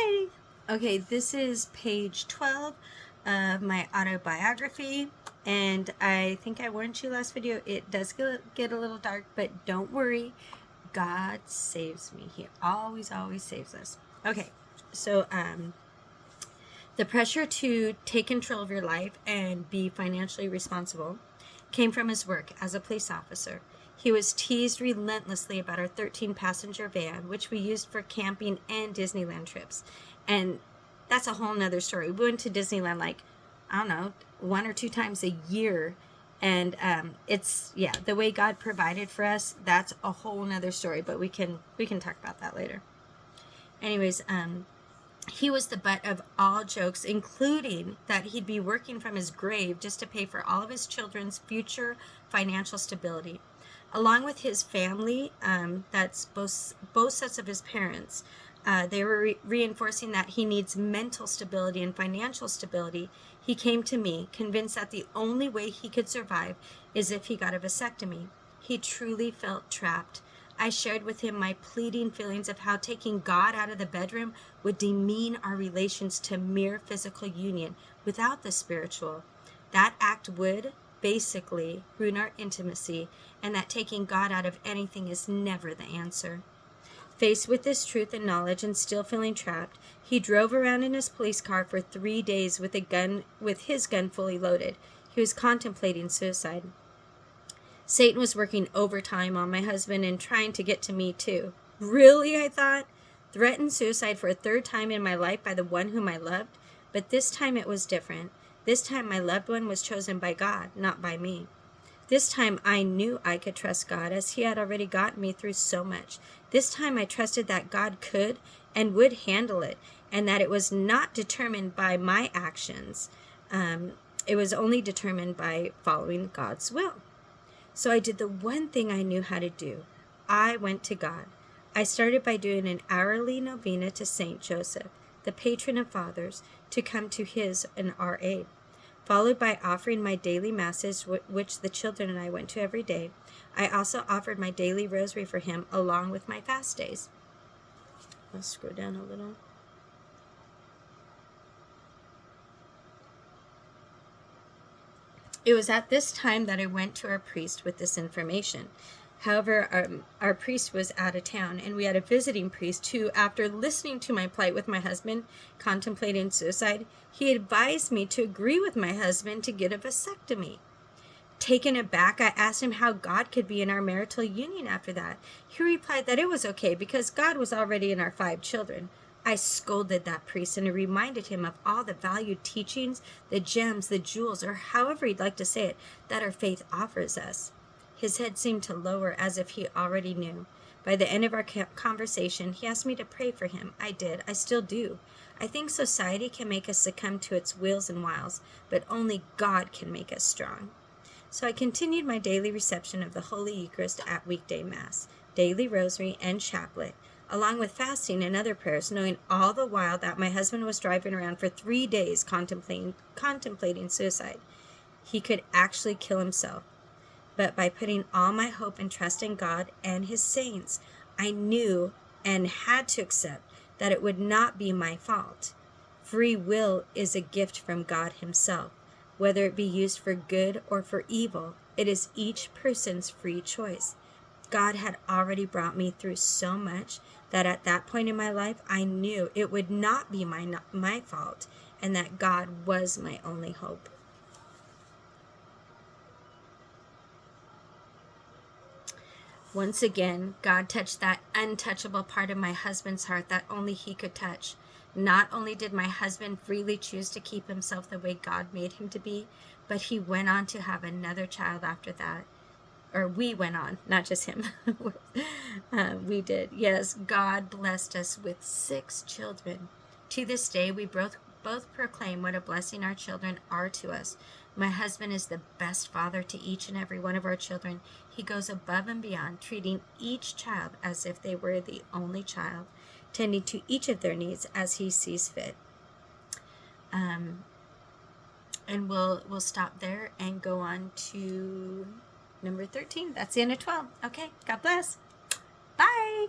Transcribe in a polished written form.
Hi! Okay, this is page 12 of my autobiography, and I think I warned you last video, it does get a little dark, but don't worry, God saves me. He always saves us. Okay, so the pressure to take control of your life and be financially responsible came from his work as a police officer. He was teased relentlessly about our 13-passenger van, which we used for camping and Disneyland trips. And that's a whole nother story. We went to Disneyland like, I don't know, 1 or 2 times a year. And the way God provided for us, that's a whole nother story. But we can talk about that later. Anyways, he was the butt of all jokes, including that he'd be working from his grave just to pay for all of his children's future financial stability. Along with his family, that's both sets of his parents, they were reinforcing that he needs mental stability and financial stability. He came to me, convinced that the only way he could survive is if he got a vasectomy. He truly felt trapped. I shared with him my pleading feelings of how taking God out of the bedroom would demean our relations to mere physical union without the spiritual. That act would basically ruin our intimacy, and that taking God out of anything is never the answer. Faced with this truth and knowledge and still feeling trapped, he drove around in his police car for 3 days with his gun fully loaded. He was contemplating suicide. Satan was working overtime on my husband and trying to get to me too. Really, I thought? Threatened suicide for a 3rd time in my life by the one whom I loved? But this time it was different. This time my loved one was chosen by God, not by me. This time I knew I could trust God, as he had already gotten me through so much. This time I trusted that God could and would handle it, and that it was not determined by my actions. It was only determined by following God's will. So I did the one thing I knew how to do. I went to God. I started by doing an hourly novena to Saint Joseph, the patron of fathers, to come to his and our aid, followed by offering my daily masses, which the children and I went to every day. I also offered my daily rosary for him along with my fast days. Let's scroll down a little. It was at this time that I went to our priest with this information. However, our priest was out of town, and we had a visiting priest who, after listening to my plight with my husband contemplating suicide, he advised me to agree with my husband to get a vasectomy. Taken aback, I asked him how God could be in our marital union after that. He replied that it was okay because God was already in our 5 children. I scolded that priest and reminded him of all the valued teachings, the gems, the jewels, or however he'd like to say it, that our faith offers us. His head seemed to lower as if he already knew. By the end of our conversation, he asked me to pray for him. I did. I still do. I think society can make us succumb to its wills and wiles, but only God can make us strong. So I continued my daily reception of the Holy Eucharist at weekday Mass, daily rosary, and chaplet, along with fasting and other prayers, knowing all the while that my husband was driving around for 3 days contemplating suicide. He could actually kill himself. But by putting all my hope and trust in God and his saints, I knew and had to accept that it would not be my fault. Free will is a gift from God himself. Whether it be used for good or for evil, it is each person's free choice. God had already brought me through so much that at that point in my life, I knew it would not be my fault, and that God was my only hope. Once again, God touched that untouchable part of my husband's heart that only he could touch. Not only did my husband freely choose to keep himself the way God made him to be, but he went on to have another child after that. Or we went on, not just him. We did. Yes, God blessed us with 6 children. To this day, we both proclaim what a blessing our children are to us. My husband is the best father to each and every one of our children. He goes above and beyond, treating each child as if they were the only child, tending to each of their needs as he sees fit. And we'll stop there and go on to number 13. That's the end of 12. Okay, God bless. Bye.